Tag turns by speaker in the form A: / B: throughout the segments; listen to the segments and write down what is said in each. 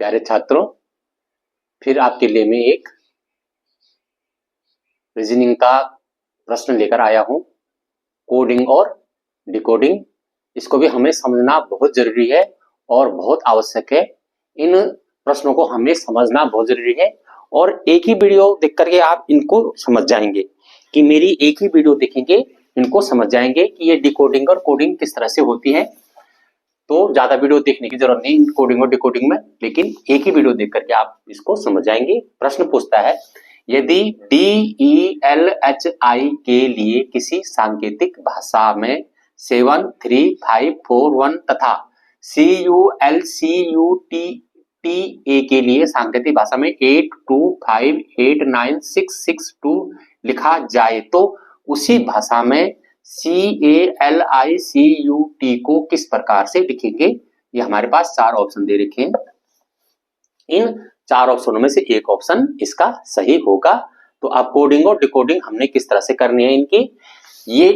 A: प्यारे छात्रों, फिर आपके लिए मैं एक रीजनिंग का प्रश्न लेकर आया हूं। कोडिंग और डिकोडिंग, इसको भी हमें समझना बहुत जरूरी है और बहुत आवश्यक है। इन प्रश्नों को हमें समझना बहुत जरूरी है और एक ही वीडियो देख करके आप इनको समझ जाएंगे कि मेरी एक ही वीडियो देखेंगे, इनको समझ जाएंगे कि ये डिकोडिंग और कोडिंग किस तरह से होती है। तो ज्यादा वीडियो देखने की जरूरत नहीं कोडिंग और डिकोडिंग में, लेकिन एक ही वीडियो देख करके आप इसको समझ जाएंगे। प्रश्न पूछता है, यदि DELHI के लिए किसी सांकेतिक भाषा में 7, 3, 5, 4, 1 तथा CULCUTA के लिए सांकेतिक भाषा में 8, 2, 5, 8, 9, 6, 6, 2 लिखा जाए तो उसी भाषा में CALICUT को किस प्रकार से लिखेंगे। ये हमारे पास 4 ऑप्शन दे रखे हैं। इन 4 ऑप्शनों में से एक ऑप्शन इसका सही होगा। तो अब कोडिंग और डिकोडिंग हमने किस तरह से करनी है इनकी, ये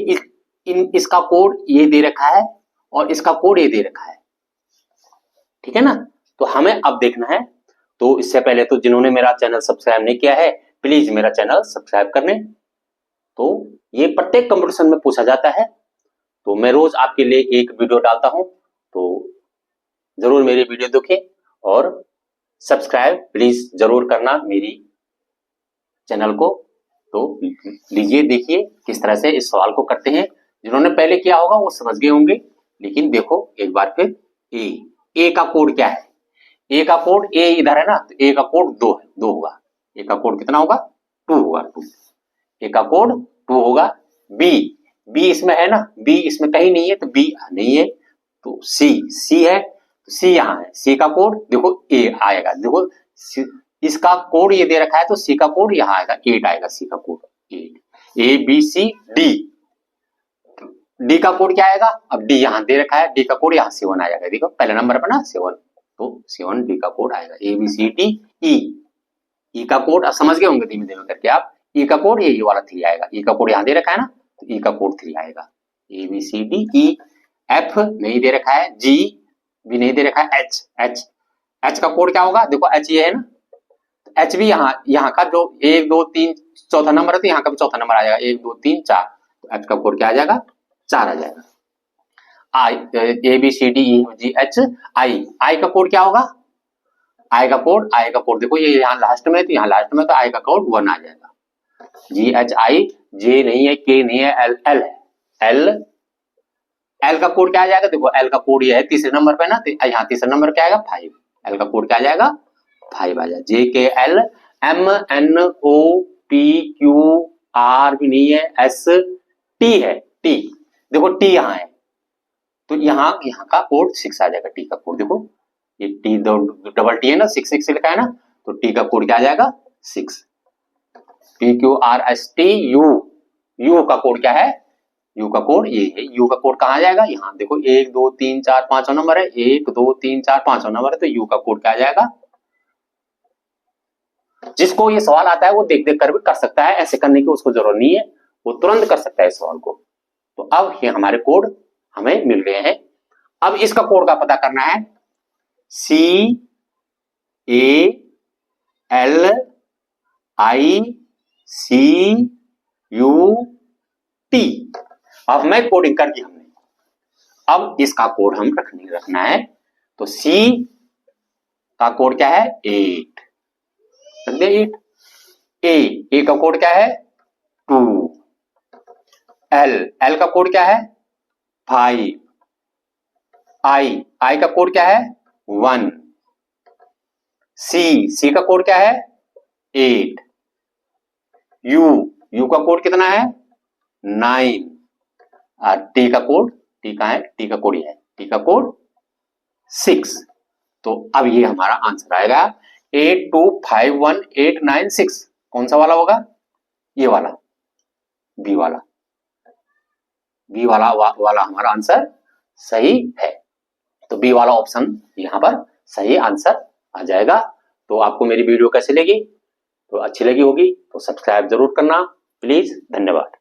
A: इसका कोड ये दे रखा है और इसका कोड ये दे रखा है, ठीक है ना। तो हमें अब देखना है। तो इससे पहले तो जिन्होंने मेरा चैनल सब्सक्राइब नहीं किया है, प्लीज मेरा चैनल सब्सक्राइब कर लें। तो ये प्रत्येक कंपटीशन में पूछा जाता है, तो मैं रोज आपके लिए एक वीडियो डालता हूं, तो जरूर मेरी वीडियो देखें और सब्सक्राइब प्लीज जरूर करना मेरी चैनल को। तो लीजिए देखिए किस तरह से इस सवाल को करते हैं। जिन्होंने पहले किया होगा वो समझ गए होंगे, लेकिन देखो एक बार फिर। ए का कोड क्या है? ए का कोड, ए इधर है ना, तो ए का कोड 2 है, 2 होगा। ए का कोड कितना होगा? 2 होगा, 2। ए का कोड 2 होगा। बी इसमें है ना, बी इसमें कहीं नहीं है, तो बी नहीं है। तो सी है, तो सी यहाँ है। सी का कोड देखो ए आएगा, देखो इसका कोड ये दे रखा है, तो सी का कोड यहाँ आएगा, 8 आएगा। सी का code 8। A B C D, D का कोड क्या आएगा? अब डी यहाँ दे रखा है, डी का कोड यहाँ 7 आ जाएगा। देखो पहले नंबर पर ना 7, तो 7 डी का कोड आएगा। ए बी सी डी ई का कोड अब समझ गए होंगे धीमे धीमे करके आप। ई का कोड ये वाला 3 आएगा। ई का कोड यहाँ दे रखा है ना, तो ई का कोड 3 आएगा। A B C D E. F नहीं दे रखा है, जी भी नहीं दे रखा है, एच का कोड क्या होगा? देखो एच ये है ना, एच भी यहाँ का जो 1 2 3 चौथा नंबर है, तो यहाँ का भी चौथा नंबर आ जाएगा। 1 2 3 4, तो एच का कोड क्या आ जाएगा? 4 आ जाएगा। I, A B C D E G H I का कोड क्या होगा? आई का कोड देखो ये यहाँ लास्ट में, तो यहाँ लास्ट में, तो आई का कोड 1 आ जाएगा। जी एच आई, जे नहीं है, के नहीं है, एल है। एल का कोड क्या आ जाएगा? देखो एल का कोड ये है तीसरे नंबर पे ना, तो यहाँ तीसरा नंबर क्या आएगा? 5। एल का कोड क्या आ जाएगा? 5 आ जाएगा। J K L M N O P Q R भी नहीं है, एस टी है, टी देखो टी यहाँ है, तो यहाँ का कोड 6 आ जाएगा। टी का कोड देखो ये टी डबल टी है ना, 6 लिखा है ना, तो टी का कोड क्या आ जाएगा? 6। P Q R S T U, you का कोड क्या है? यू का कोड ये है। यू का कोड कहाँ जाएगा? यहाँ देखो 1 2 3 4 5 नंबर है, 1 2 3 4 5 नंबर है, तो यू का कोड क्या आ जाएगा? जिसको ये सवाल आता है वो देख देख कर भी कर सकता है, ऐसे करने की उसको जरूरत नहीं है, वो तुरंत कर सकता है इस सवाल को। तो अब ये हमारे कोड हमें मिल गए हैं। अब इसका कोड का पता करना है। CALICUT, अब हमें कोडिंग कर दी हमने। अब इसका कोड हम रखना है। तो C का कोड क्या है? 8 रख दिया, 8। ए का कोड क्या है? 2। एल का कोड क्या है? 5। आई का कोड क्या है? 1। सी का कोड क्या है? 8। यू का कोड कितना है? 9। टी का कोड, टी का है, टी का कोड ये है, टी का कोड 6। तो अब ये हमारा आंसर आएगा 8 2 5 1 8 9 6। कौन सा वाला होगा? ये वाला, बी वाला हमारा आंसर सही है। तो बी वाला ऑप्शन यहाँ पर सही आंसर आ जाएगा। तो आपको मेरी वीडियो कैसी लगी? तो अच्छी लगी होगी तो सब्सक्राइब जरूर करना प्लीज। धन्यवाद।